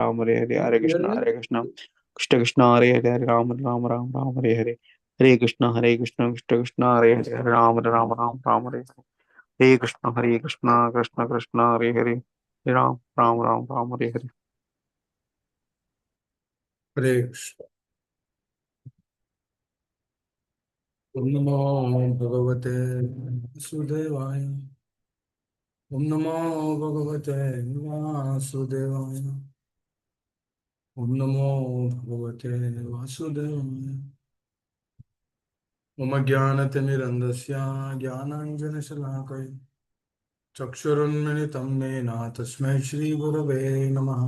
Ram Hare Hare Hare Hear Krishna me? Hare Krishna Krishna Krishna Hare Hare Hare Ram Ram Ram Ram Hare Hare Hare Krishna Krishna Krishna Hare Hare Hare Ram Ram Ram Ram Hare Hare Krishna Krishna Krishna Hare Hare Hare Ram Ram Ram Hare Hare. Hare Krishna. Om Namo Bhagavate Vasudevaya. Om Namo Bhagavate Vasudevaya. Om Namo Bhagavate Vasudevaya. मम ज्ञानतिमिरन्धस्य ज्ञानाञ्जनशलाकया चक्षुरुन्मिलितं येन तस्मै श्रीगुरवे नमः।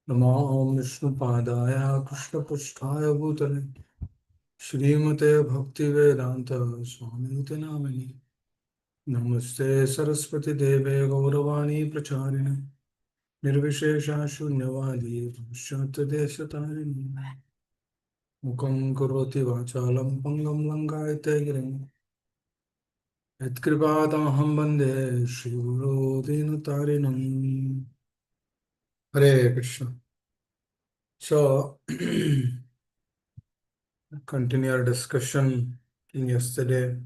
नमो विष्णुपादाय कृष्णपृष्ठाय भूतले श्रीमते भक्तिवेदान्त स्वामीति नामिने। नमस्ते सरस्वती देवे गौरवाणी प्रचारिणे निर्विशेषा शून्यवादी पाश्चात्यदेशतारिणे। मुखं करोति वाचालं पङ्गं लङ्घयते गिरिं यत्कृपातमहं वन्दे श्रीगुरो दीनतारिणम्। हरे Krishna. So, continue our discussion in yesterday.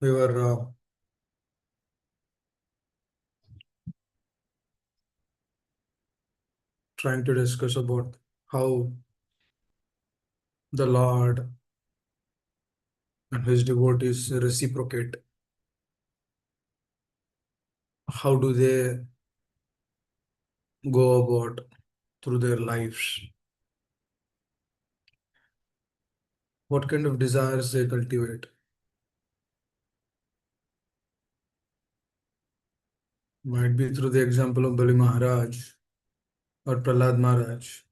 We were trying to discuss about how the Lord and his devotees reciprocate. How do they go about through their lives? What kind of desires they cultivate? Might be through the example of Bali Maharaj or Prahlad Maharaj.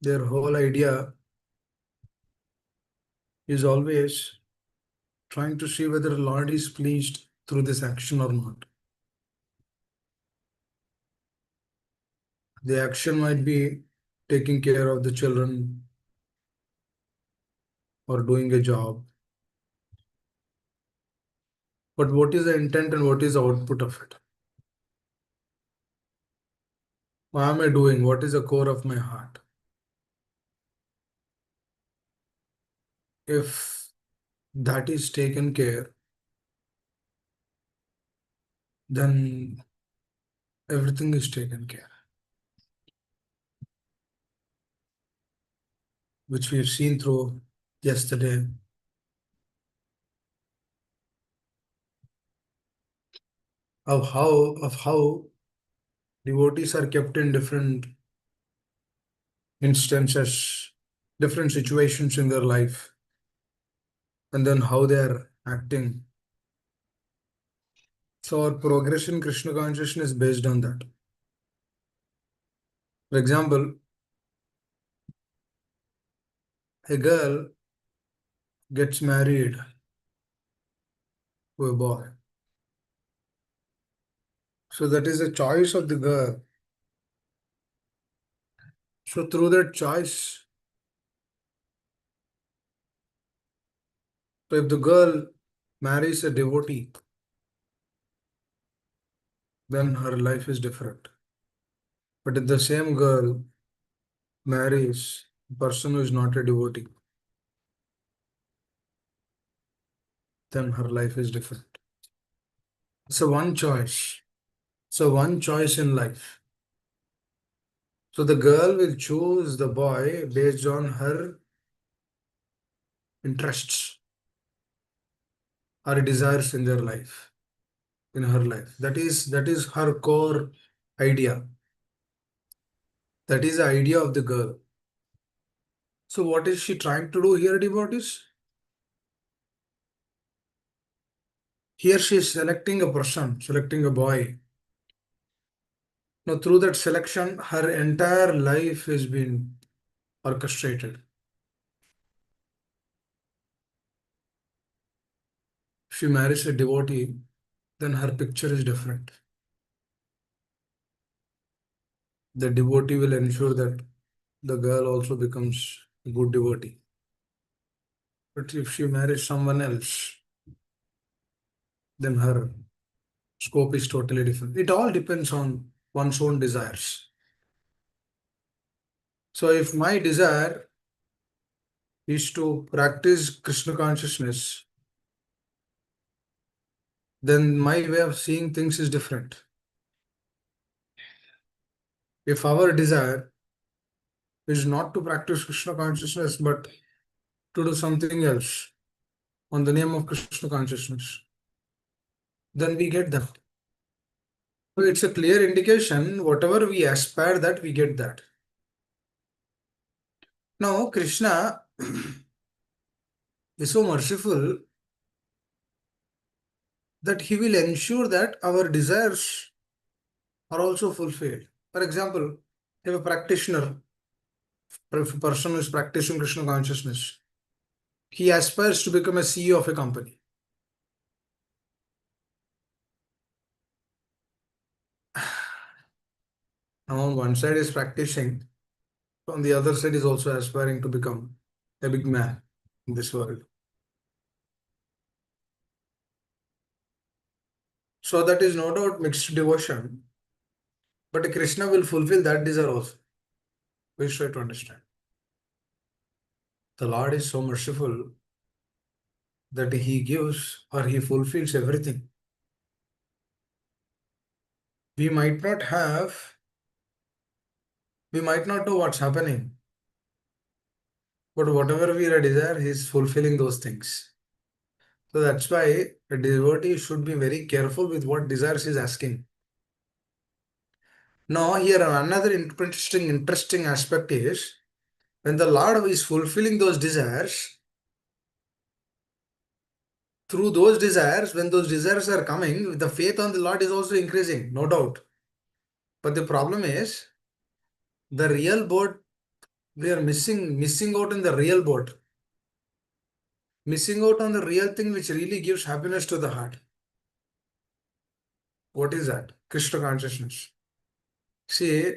Their whole idea is always trying to see whether the Lord is pleased through this action or not. The action might be taking care of the children or doing a job. But what is the intent and what is the output of it? Why am I doing? What is the core of my heart? If that is taken care, then everything is taken care, which we've seen through yesterday. Of how devotees are kept in different instances, different situations in their life, and then how they are acting. So our progress in Krishna consciousness is based on that. For example, a girl gets married to a boy. So that is a choice of the girl. So through that choice, so if the girl marries a devotee, then her life is different. But if the same girl marries a person who is not a devotee, then her life is different. So one choice. So one choice in life. So the girl will choose the boy based on her interests, her desires in their life, in her life. That is her core idea. That is the idea of the girl. So what is she trying to do here, devotees? Here she is selecting a person, selecting a boy. Now through that selection, her entire life has been orchestrated. If she marries a devotee, then her picture is different. The devotee will ensure that the girl also becomes a good devotee. But if she marries someone else, then her scope is totally different. It all depends on one's own desires. So if my desire is to practice Krishna consciousness, then my way of seeing things is different. If our desire is not to practice Krishna consciousness but to do something else on the name of Krishna consciousness, then we get that. So it's a clear indication whatever we aspire that we get that. Now Krishna is so merciful that he will ensure that our desires are also fulfilled. For example, if a practitioner, if a person who is practicing Krishna consciousness, he aspires to become a CEO of a company. Now, on one side is practicing, on the other side is also aspiring to become a big man in this world. So that is no doubt mixed devotion, but Krishna will fulfill that desire also. We try to understand. The Lord is so merciful that he gives or he fulfills everything. We might not have, we might not know what's happening, but whatever we desire, he is fulfilling those things. So that's why a devotee should be very careful with what desires he is asking. Now, here another interesting aspect is when the Lord is fulfilling those desires, through those desires, when those desires are coming, the faith on the Lord is also increasing, no doubt. But the problem is the real boat, we are missing out in the real boat, missing out on the real thing which really gives happiness to the heart. What is that? Krishna consciousness. See,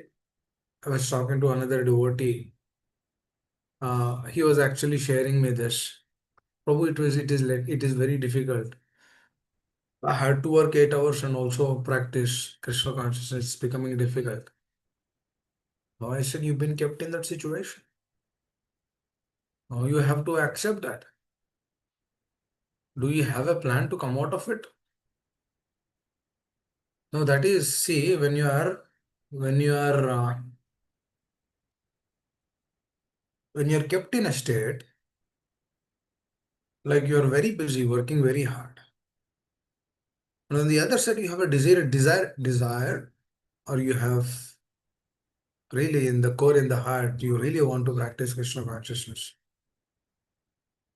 I was talking to another devotee. He was actually sharing me this. Probably it is very difficult. I had to work 8 hours and also practice Krishna consciousness. It's becoming difficult. Now I said, you've been kept in that situation. Now you have to accept that. Do you have a plan to come out of it? No, that is, see, when you are kept in a state, like you are very busy, working very hard. And on the other side, you have a desire, or you have really in the core, in the heart, you really want to practice Krishna consciousness.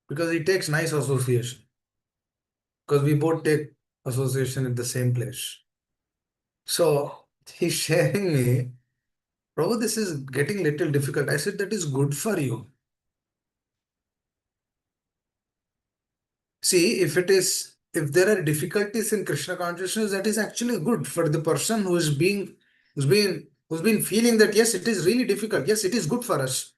Because it takes nice association. Because we both take association at the same place. So he's sharing me, Prabhu, this is getting little difficult. I said, that is good for you. See, if there are difficulties in Krishna consciousness, that is actually good for the person who's been feeling that yes, it is really difficult. Yes, it is good for us.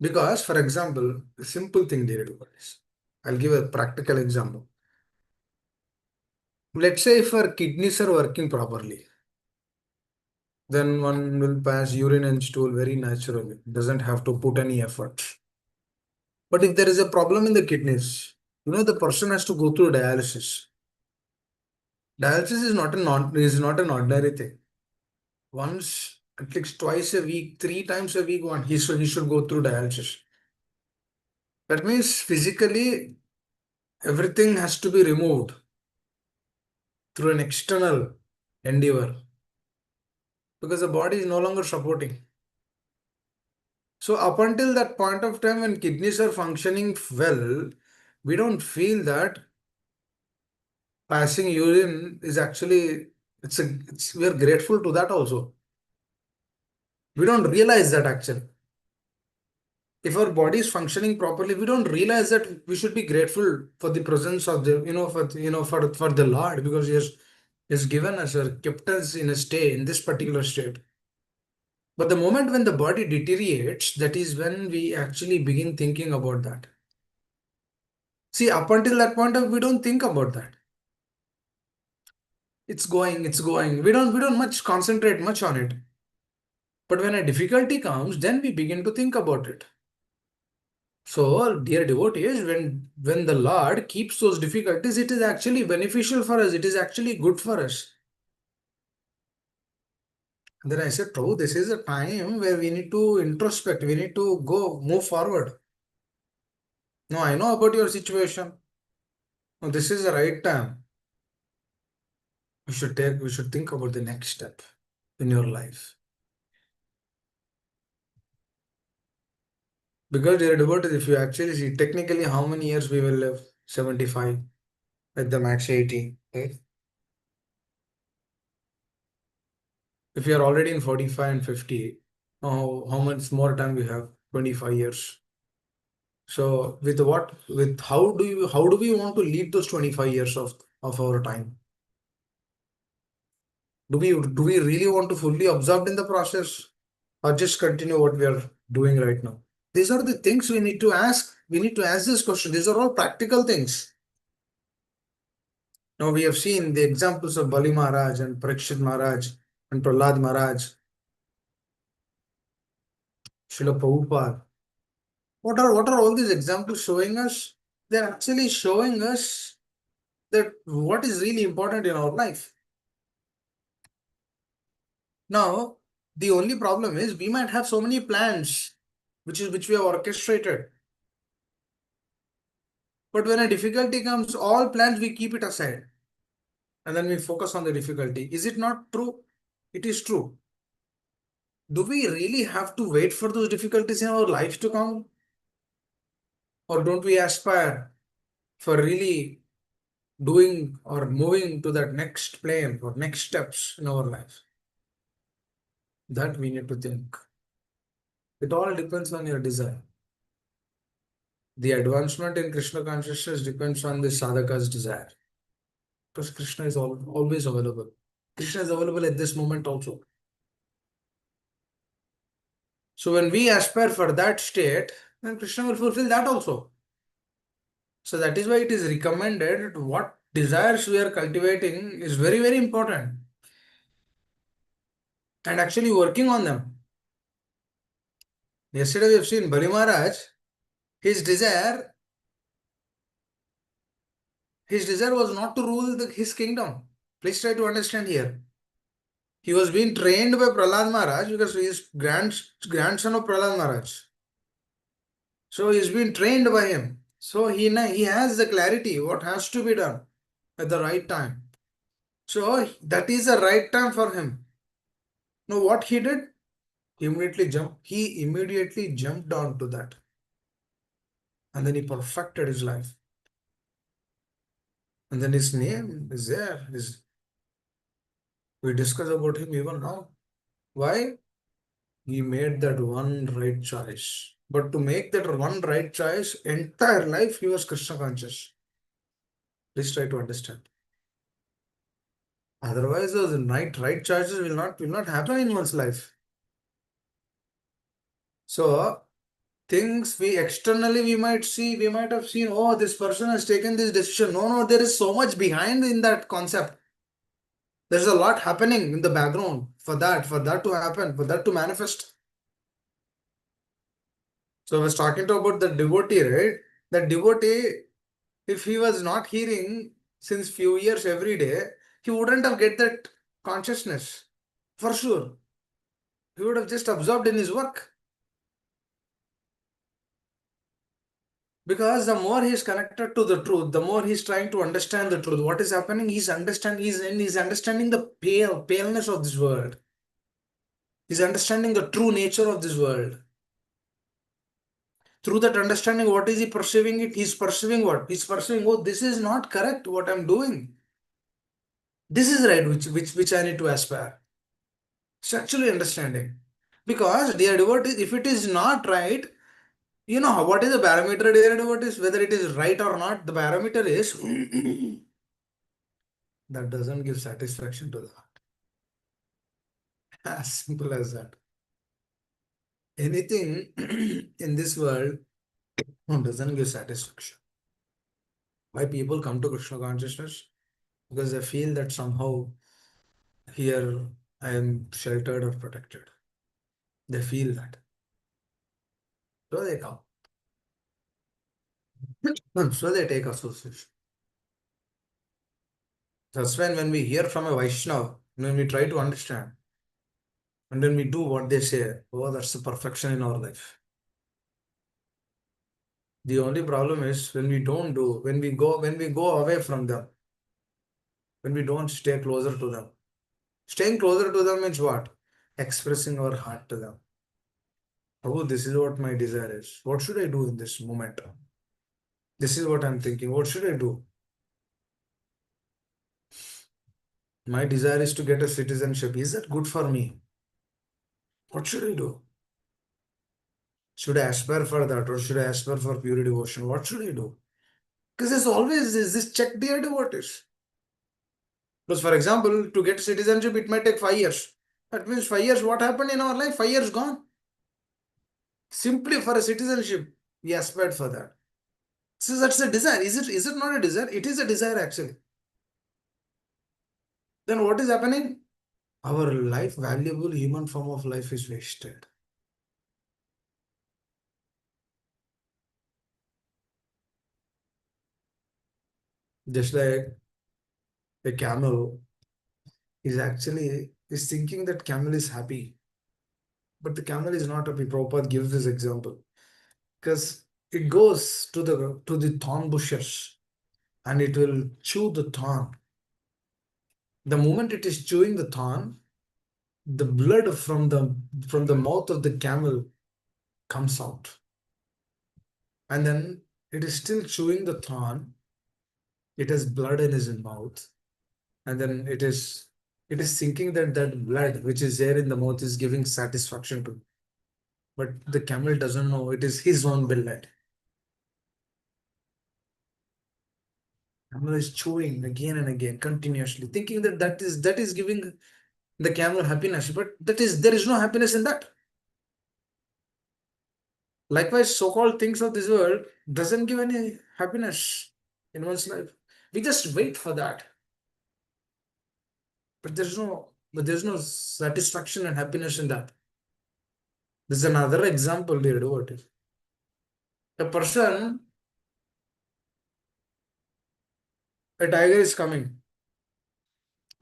Because, for example, a simple thing, dear devotees. I'll give a practical example. Let's say if our kidneys are working properly, then one will pass urine and stool very naturally. Doesn't have to put any effort. But if there is a problem in the kidneys, the person has to go through dialysis. Dialysis is not an ordinary thing. Once, at least twice a week, 3 times a week, he should go through dialysis. That means physically everything has to be removed through an external endeavor because the body is no longer supporting. So up until that point of time when kidneys are functioning well, we don't feel that passing urine is actually we are grateful to that also. We don't realize that actually. If our body is functioning properly, we don't realize that we should be grateful for the presence of the, for the Lord because he has given us or kept us in a stay in this particular state. But the moment when the body deteriorates, that is when we actually begin thinking about that. See, up until that point of we don't think about that. It's going. We don't much concentrate much on it. But when a difficulty comes, then we begin to think about it. So, dear devotees, when the Lord keeps those difficulties, it is actually beneficial for us. It is actually good for us. And then I said, Prabhu, this is a time where we need to introspect. We need to go move forward. No, I know about your situation. No, this is the right time. We should think about the next step in your life. Because dear devotees, if you actually see technically how many years we will live, 75 at the max 80, right? If you are already in 45 and 50, how much more time we have? 25 years. So with how do we want to lead those 25 years of our time? Do we really want to fully absorb in the process or just continue what we are doing right now? These are the things we need to ask. We need to ask this question. These are all practical things. Now we have seen the examples of Bali Maharaj and Parikshit Maharaj and Prahlad Maharaj, Srila Prabhupada. What are all these examples showing us? They're actually showing us that what is really important in our life. Now, the only problem is we might have so many plans which we have orchestrated. But when a difficulty comes, all plans we keep it aside and then we focus on the difficulty. Is it not true? It is true. Do we really have to wait for those difficulties in our life to come? Or don't we aspire for really doing or moving to that next plane or next steps in our life? That we need to think. It all depends on your desire. The advancement in Krishna consciousness depends on the sadhaka's desire. Because Krishna is always available. Krishna is available at this moment also. So when we aspire for that state, then Krishna will fulfill that also. So that is why it is recommended what desires we are cultivating is very, very important. And actually working on them. Yesterday we have seen Bali Maharaj, his desire, his desire was not to rule his kingdom. Please try to understand here. He was being trained by Prahlad Maharaj because he is grandson of Prahlad Maharaj. So he's been trained by him. So he has the clarity what has to be done at the right time. So that is the right time for him. Now what he did? He immediately jumped onto that. And then he perfected his life. And then his name is there. We discuss about him even now. Why? He made that one right choice. But to make that one right choice, entire life he was Krishna conscious. Please try to understand. Otherwise, those right choices will not happen in one's life. So things we might see, we might have seen, oh, this person has taken this decision. No, no, there is so much behind in that concept. There's a lot happening in the background for that to happen, for that to manifest. So I was talking to about the devotee, right? The devotee, if he was not hearing since few years every day, he wouldn't have get that consciousness for sure. He would have just absorbed in his work. Because the more he's connected to the truth, the more he's trying to understand the truth. What is happening? He's understanding the paleness of this world. He's understanding the true nature of this world. Through that understanding, what is he perceiving it? He's perceiving what? He's perceiving, oh, this is not correct what I'm doing. This is right, which I need to aspire. It's actually understanding. Because dear devotees, if it is not right, you know what is the parameter, dear devotees? Whether it is right or not, the parameter is that doesn't give satisfaction to the heart. As simple as that. Anything in this world doesn't give satisfaction. Why people come to Krishna consciousness? because they feel that somehow here I am sheltered or protected. They feel that. So they come. So they take association. That's when we hear from a Vaishnava, when we try to understand, and then we do what they say, oh, that's the perfection in our life. The only problem is when we don't do, when we go away from them, when we don't stay closer to them. Staying closer to them means what? Expressing our heart to them. Oh, this is what my desire is. What should I do in this moment? This is what I'm thinking. What should I do? My desire is to get a citizenship. Is that good for me? What should I do? Should I aspire for that or should I aspire for pure devotion? What should I do? Because there's always this check the idea what is. Because, for example, to get citizenship, it might take 5 years. That means 5 years, what happened in our life? 5 years gone. Simply for a citizenship, we aspired for that. So that's a desire. Is it not a desire? It is a desire actually. Then what is happening? Our life, valuable human form of life is wasted. Just like a camel is thinking that camel is happy, but the camel is not happy. Prabhupada gives this example because it goes to the thorn bushes and it will chew the thorn. The moment it is chewing the thorn, the blood from the mouth of the camel comes out, and then it is still chewing the thorn. It has blood in his mouth, and then it is thinking that that blood which is there in the mouth is giving satisfaction to, but the camel doesn't know it is his own blood. Camel is chewing again and again continuously, thinking that that is giving the camel happiness, but there is no happiness in that. Likewise, so-called things of this world doesn't give any happiness in one's life. We just wait for that, but there's no satisfaction and happiness in that. There's another example here. What is a person? A tiger is coming,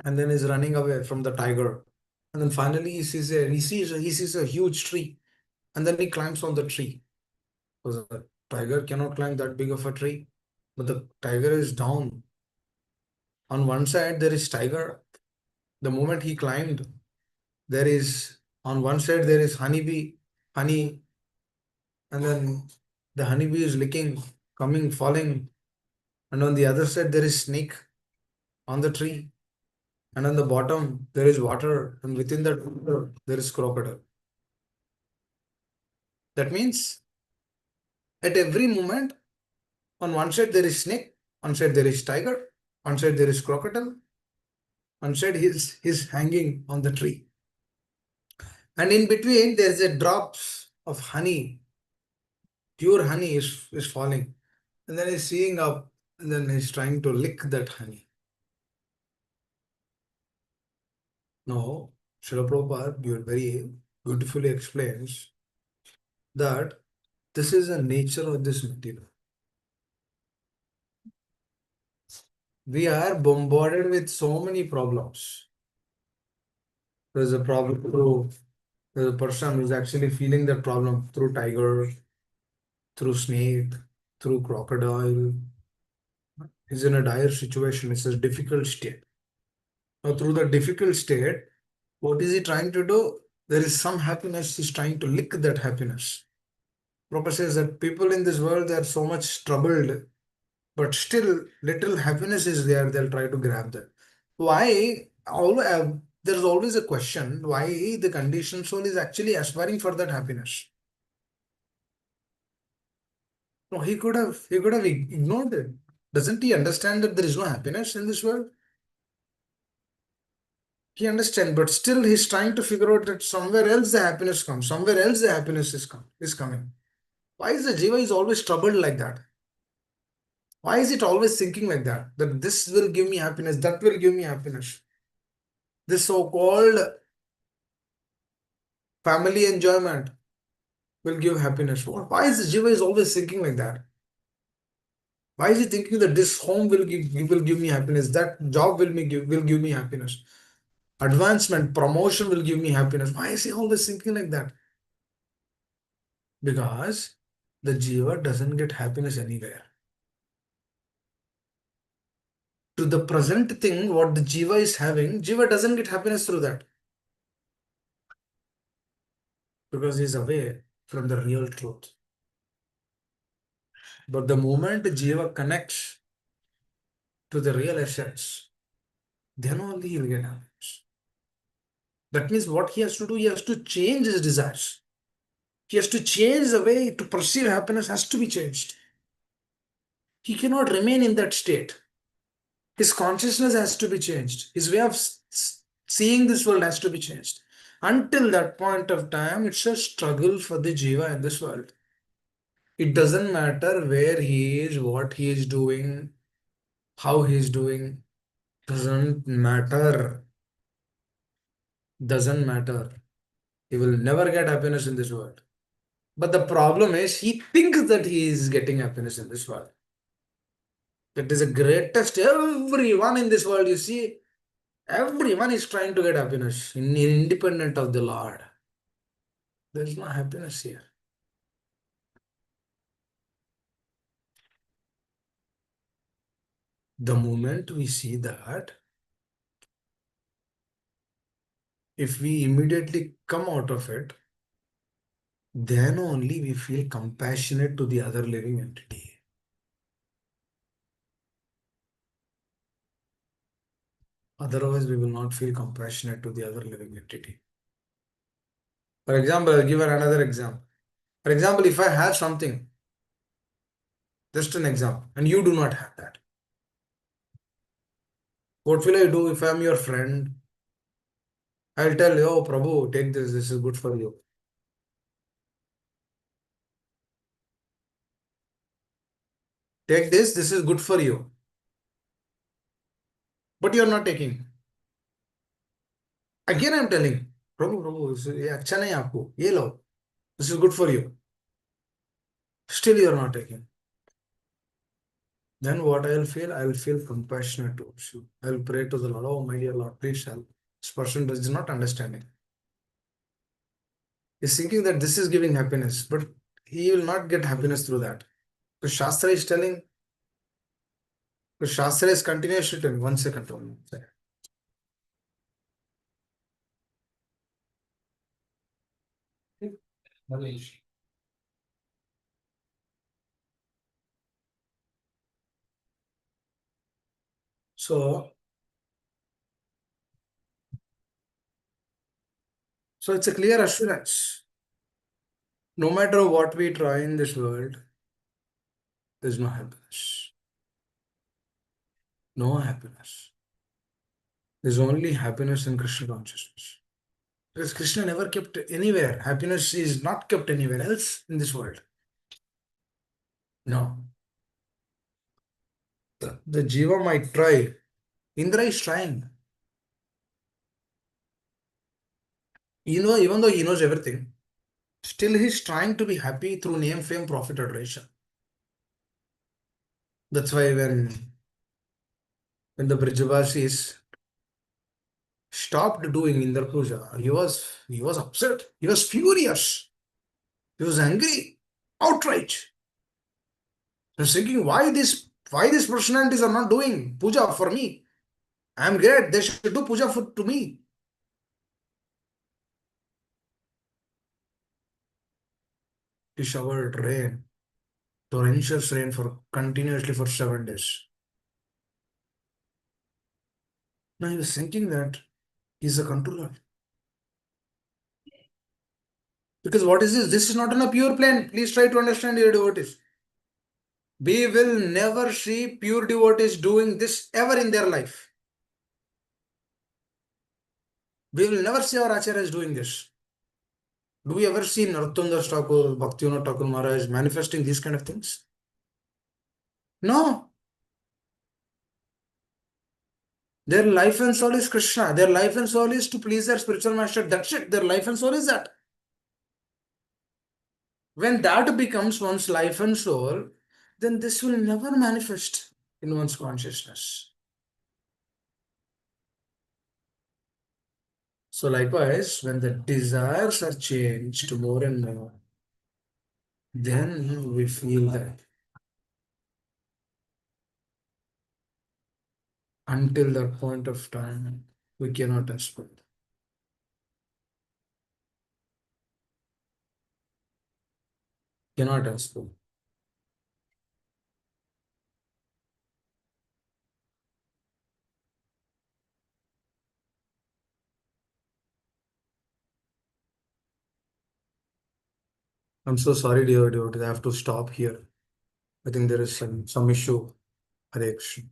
and then is running away from the tiger, and then finally he sees a huge tree, and then he climbs on the tree. Because the tiger cannot climb that big of a tree, but the tiger is down. On one side there is tiger. The moment he climbed, there is on one side there is honeybee, honey, and then the honeybee is licking, coming, falling, and on the other side there is snake on the tree, and on the bottom there is water, and within that water there is crocodile. That means at every moment, on one side there is snake, on side there is tiger, on side there is crocodile, on side he's hanging on the tree, and in between there is a drops of honey, pure honey is falling, and then he's seeing up, and then he's trying to lick that honey. Now, Srila Prabhupada very beautifully explains that this is the nature of this material. We are bombarded with so many problems. There's a problem through there's a person who's actually feeling that problem through tiger, through snake, through crocodile. He's in a dire situation. It's a difficult state. Now, through the difficult state, what is he trying to do? There is some happiness. He's trying to lick that happiness. Prabhupada says that people in this world, they are so much troubled, but still little happiness is there. They'll try to grab that. Why? There's always a question why the conditioned soul is actually aspiring for that happiness. No, he could have ignored it. Doesn't he understand that there is no happiness in this world? He understands, but still he's trying to figure out that somewhere else the happiness comes. Somewhere else the happiness is coming. Why is the jiva is always troubled like that? Why is it always thinking like that? That this will give me happiness, that will give me happiness. This so-called family enjoyment will give happiness. Why is Jiva is always thinking like that? Why is he thinking that this home will give me happiness, that job will give me happiness, advancement, promotion will give me happiness? Why is he always thinking like that? Because the Jiva doesn't get happiness anywhere. To the present thing, what the Jiva is having, Jiva doesn't get happiness through that because he's away from the real truth. But the moment Jiva connects to the real essence, then only he'll get happiness. That means what he has to do, he has to change his desires. He has to change the way to perceive happiness has to be changed. He cannot remain in that state. His consciousness has to be changed. His way of seeing this world has to be changed. Until that point of time, it's a struggle for the jiva in this world. It doesn't matter where he is, what he is doing, how he is doing. Doesn't matter. Doesn't matter. He will never get happiness in this world. But the problem is he thinks that he is getting happiness in this world. That is the greatest. Everyone in this world, you see, everyone is trying to get happiness, independent of the Lord. There is no happiness here. The moment we see that, if we immediately come out of it, then only we feel compassionate to the other living entity. Otherwise, we will not feel compassionate to the other living entity. For example, I'll give another example. For example, if I have something, just an example, and you do not have that, what will I do if I'm your friend? I'll tell you, oh, Prabhu, take this is good for you. Take this is good for you. But you're not taking. Again, I'm telling, Prabhu, ये अच्छा नहीं है आपको, ये लो, this is good for you. Still you're not taking. Then what I will feel compassionate towards you. I will pray to the Lord, oh my dear Lord, please help. This person does not understand it. He's thinking that this is giving happiness, but he will not get happiness through that. The Shastra is telling, the Shastra is continuously telling, one second. So, so it's a clear assurance. No matter what we try in this world, there's no happiness. No happiness. There's only happiness in Krishna consciousness. Because Krishna never kept anywhere. Happiness is not kept anywhere else in this world. No. The Jiva might try. Indra is trying. Even though he knows everything, still he's trying to be happy through name, fame, profit, adoration. That's why when the Brijavasis stopped doing Indra Puja, he was upset. He was furious. He was angry. Outrage. He was thinking, why these personalities are not doing puja for me? I am great. They should do puja to me. He showered rain, torrential rain for continuously for 7 days. Now he was thinking that he's a controller. Because what is this? This is not on a pure plane. Please try to understand your devotees. We will never see pure devotees doing this ever in their life. We will never see our acharyas doing this. Do we ever see Narottam Thakur, Bhaktivinoda Thakur Maharaj manifesting these kind of things? No. Their life and soul is Krishna. Their life and soul is to please their spiritual master. That's it. Their life and soul is that. When that becomes one's life and soul, then this will never manifest in one's consciousness. So likewise, when the desires are changed to more and more, then we feel that until that point of time, we cannot aspire. Cannot aspire. I'm so sorry, dear devotees. I have to stop here. I think there is some issue. Hare Krishna.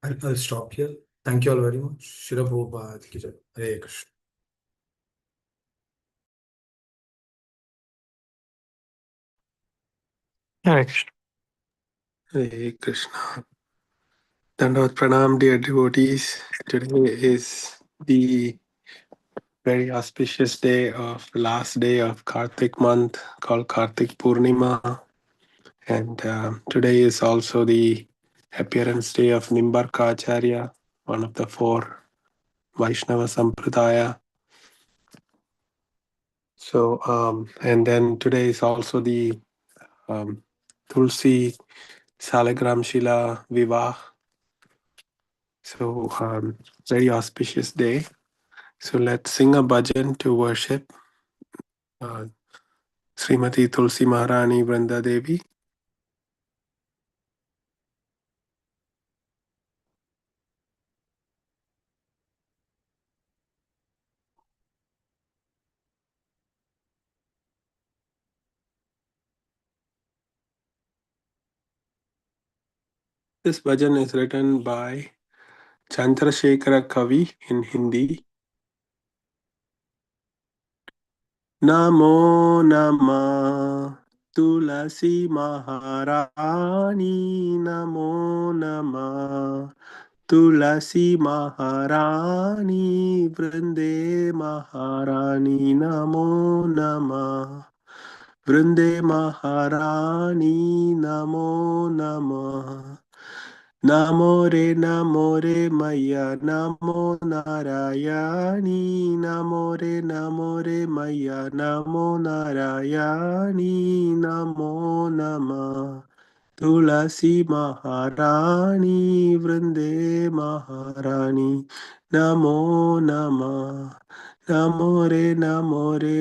I'll stop here. Thank you all very much. Shira Prabhupada ki jai. Hare Krishna. Hare Krishna. Hare Krishna. Dandavad Pranam, dear devotees. Today is the very auspicious day of the last day of Kartik month called Kartik Purnima. And today is also the appearance day of Nimbarka Acharya, one of the four Vaishnava Sampradaya. So, and then today is also the Tulsi Salagram Shila Vivah. So, very auspicious day. So let's sing a bhajan to worship Srimati Tulsi Maharani Vranda Devi. This bhajan is written by Chandrasekhara Kavi in Hindi. Namo Namah Tulasi Maharani, Namo Namah Tulasi Maharani Vrinde Maharani, Namo Namah Vrinde Maharani, Namo Namah. Namo Re Maya, Namo Narayani, Namo Re Maya, Namo Narayani, Namo Nama. Tulasi Maharani, Vrinde Maharani, Namo Nama. Namo Re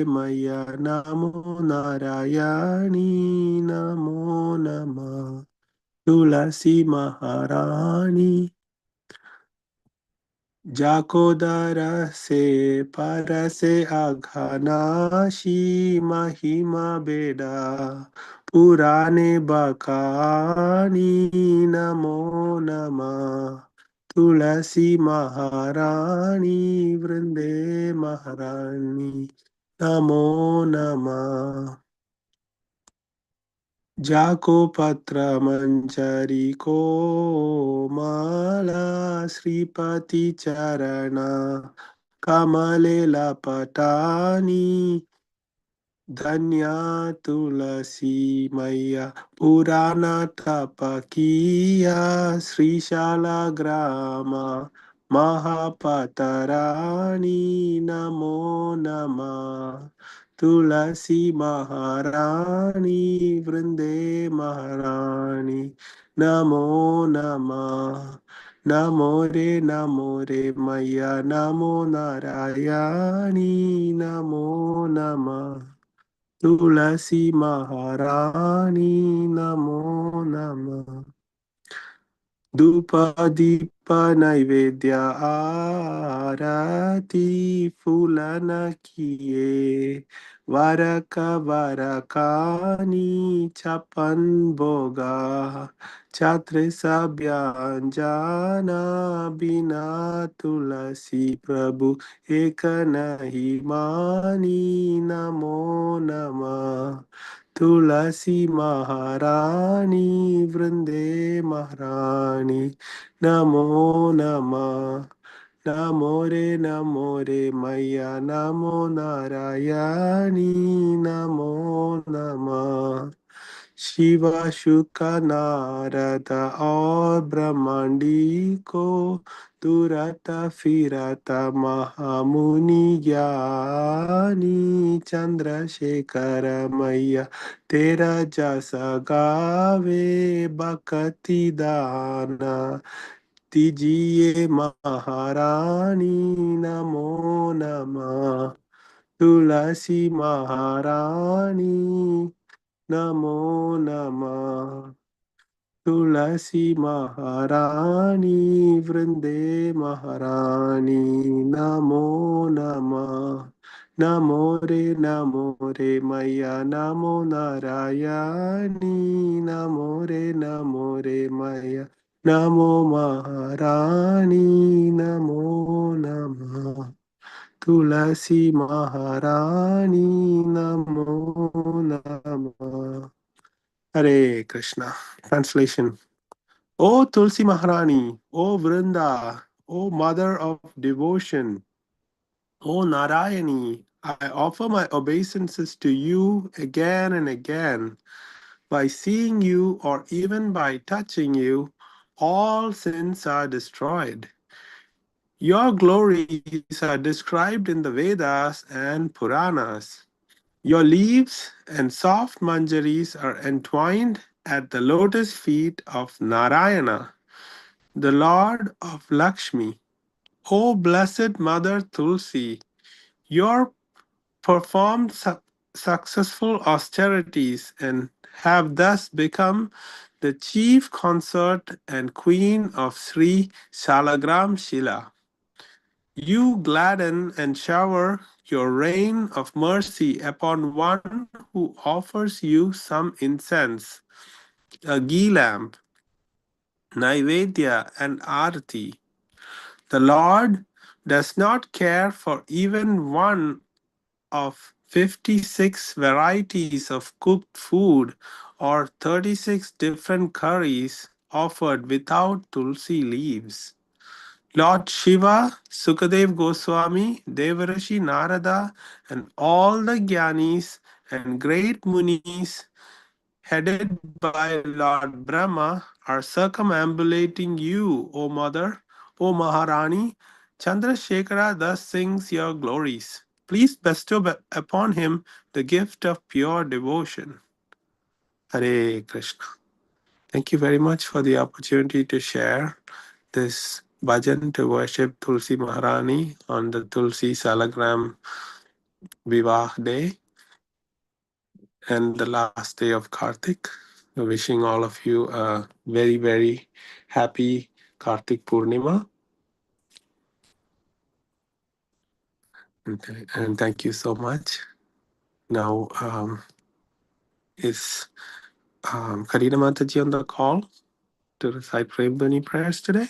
Maya, Namo Narayani, Namo Nama. Tulasi Maharani. Jakodara se parase aghanashi mahima beda purane bakani, namo nama Tulasi Maharani Vrinde Maharani, namo nama. Jako patra manjari ko mala Sripati charana kamale lapatani Dhanya Tulasi Maya Purana Tapakiya Srishala Grama Mahapatarani, Namo Nama Tulasi Maharani Vrinde Maharani, Namo Nama. Namo Re Maya, Namo Narayani, Namo Nama. Tulasi Maharani, Namo Nama. Dupa Dipa Naivedya Arati Fulana Kiye Varaka Varakani Chapan Boga Chatre Sabhyanjana Bina Tulasi Prabhu Ekanahi Mani, Namo Nama. Tulasi Maharani Vrinde Maharani, Namo Nama. Namo re Maya, Namo Narayani, Namo Nama. Shiva शुक नारद और ब्रह्मांडी को तुरता फिरता महामुनि ज्ञानी चंद्रशेखर मैया तेरा जस गावे बकति दाना तीजिए महारानी नमो नमः तुलसी महारानी नमो नमः तुलसी महारानी वृंदे महारानी नमो नमः नमो रे मैया नमो नारायणी नमो रे मैया नमो महारानी नमो नमः तुलसी महारानी नमो नमः Hare Krishna. Translation. O Tulsi Maharani, O Vrinda, O Mother of Devotion, O Narayani, I offer my obeisances to you again and again. By seeing you or even by touching you, all sins are destroyed. Your glories are described in the Vedas and Puranas. Your leaves and soft manjaris are entwined at the lotus feet of Narayana, the Lord of Lakshmi. O blessed Mother Tulsi, your performed successful austerities and have thus become the chief consort and queen of Sri Shalagram Shila. You gladden and shower your rain of mercy upon one who offers you some incense, a ghee lamp, naivedya, and arati. The Lord does not care for even one of 56 varieties of cooked food or 36 different curries offered without tulsi leaves. Lord Shiva, Sukadev Goswami, Devarishi Narada, and all the Gyanis and great Munis headed by Lord Brahma are circumambulating you, O Mother, O Maharani. Chandrasekhara thus sings your glories. Please bestow upon him the gift of pure devotion. Hare Krishna. Thank you very much for the opportunity to share this bhajan to worship Tulsi Maharani on the Tulsi Salagram Vivah Day and the last day of Kartik. Wishing all of you a very, very happy Kartik Purnima. And thank you so much. Now, is Karina Mataji on the call to recite Prem Bani prayers today?